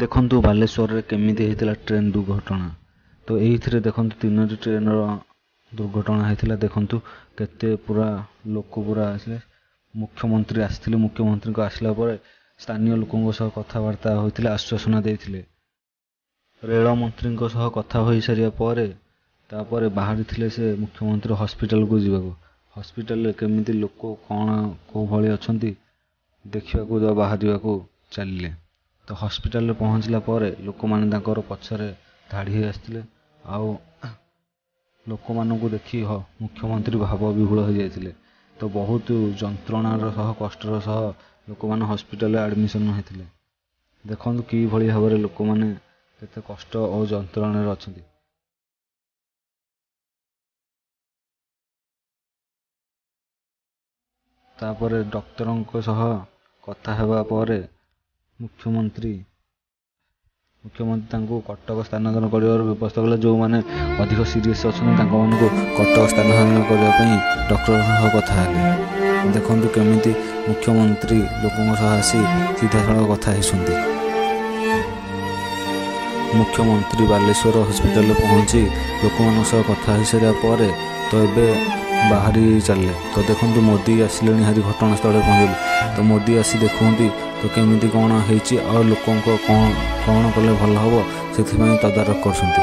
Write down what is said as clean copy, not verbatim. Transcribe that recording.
ଦେଖନ୍ତୁ ବାଲେଶ୍ୱରରେ କେମିତି ହେଇଥିଲା ଟ୍ରେନ୍ ଦୁର୍ଘଟଣା। ତ ଏଇଥିରେ ଦେଖନ୍ତୁ 3ଟି ଟ୍ରେନ୍ର ଦୁର୍ଘଟଣା ହେଇଥିଲା। ଦେଖନ୍ତୁ କେତେ ପୁରା ଲୋକ ପୁରା ଆସିଲେ। ମୁଖ୍ୟମନ୍ତ୍ରୀ ଆସିଥିଲେ। ମୁଖ୍ୟମନ୍ତ୍ରୀଙ୍କ ଆସିଲା ପରେ ସ୍ଥାନୀୟ ଲୋକଙ୍କ ସହ କଥାବାର୍ତ୍ତା ହୋଇଥିଲେ, ଆଶ୍ୱାସନା ଦେଇଥିଲେ। ରେଳମନ୍ତ୍ରୀଙ୍କ ସହ କଥା ହୋଇସାରିବା ପରେ ତାପରେ ବାହାରିଥିଲେ ସେ ମୁଖ୍ୟମନ୍ତ୍ରୀ ହସ୍ପିଟାଲକୁ ଯିବାକୁ। ହସ୍ପିଟାଲରେ କେମିତି ଲୋକ କ'ଣ କେଉଁ ଭଳି ଅଛନ୍ତି ଦେଖିବାକୁ ବାହାରିବାକୁ ଚାଲିଲେ। ତ ହସ୍ପିଟାଲରେ ପହଞ୍ଚିଲା ପରେ ଲୋକମାନେ ତାଙ୍କର ପଛରେ ଧାଡ଼ି ହୋଇ ଆସିଥିଲେ। ଆଉ ଲୋକମାନଙ୍କୁ ଦେଖି ମୁଖ୍ୟମନ୍ତ୍ରୀ ଭାବ ବିହ୍ୱଳ ହୋଇଯାଇଥିଲେ। ତ ବହୁତ ଯନ୍ତ୍ରଣାର ସହ କଷ୍ଟର ସହ ଲୋକମାନେ ହସ୍ପିଟାଲରେ ଆଡ଼ମିସନ୍ ହୋଇଥିଲେ। ଦେଖନ୍ତୁ କିଭଳି ଭାବରେ ଲୋକମାନେ କେତେ କଷ୍ଟ ଓ ଯନ୍ତ୍ରଣାରେ ଅଛନ୍ତି। ତାପରେ ଡକ୍ଟରଙ୍କ ସହ କଥା ହେବା ପରେ ମୁଖ୍ୟମନ୍ତ୍ରୀ ତାଙ୍କୁ କଟକ ସ୍ଥାନାନ୍ତର କରିବାର ବ୍ୟବସ୍ଥା କଲେ। ଯେଉଁମାନେ ଅଧିକ ସିରିୟସ୍ ଅଛନ୍ତି ତାଙ୍କମାନଙ୍କୁ କଟକ ସ୍ଥାନାନ୍ତର କରିବା ପାଇଁ ଡକ୍ଟରଙ୍କ ସହ କଥା ହେଲେ। ଦେଖନ୍ତୁ କେମିତି ମୁଖ୍ୟମନ୍ତ୍ରୀ ଲୋକଙ୍କ ସହ ଆସି ସିଧାସଳଖ କଥା ହେଇଛନ୍ତି। ମୁଖ୍ୟମନ୍ତ୍ରୀ ବାଲେଶ୍ୱର ହସ୍ପିଟାଲରେ ପହଞ୍ଚି ଲୋକମାନଙ୍କ ସହ କଥା ହେଇସାରିବା ପରେ ତ ଏବେ ବାହାରି ଚାଲିଲେ। ତ ଦେଖନ୍ତୁ ମୋଦି ଆସିଲେଣି ହାରି ଘଟଣାସ୍ଥଳରେ ପହଞ୍ଚିଲେ। ତ ମୋଦି ଆସି ଦେଖନ୍ତି ତ କେମିତି କ'ଣ ହେଇଛି ଆଉ ଲୋକଙ୍କ କ'ଣ କଲେ ଭଲ ହେବ ସେଥିପାଇଁ ତଦାରଖ କରୁଛନ୍ତି।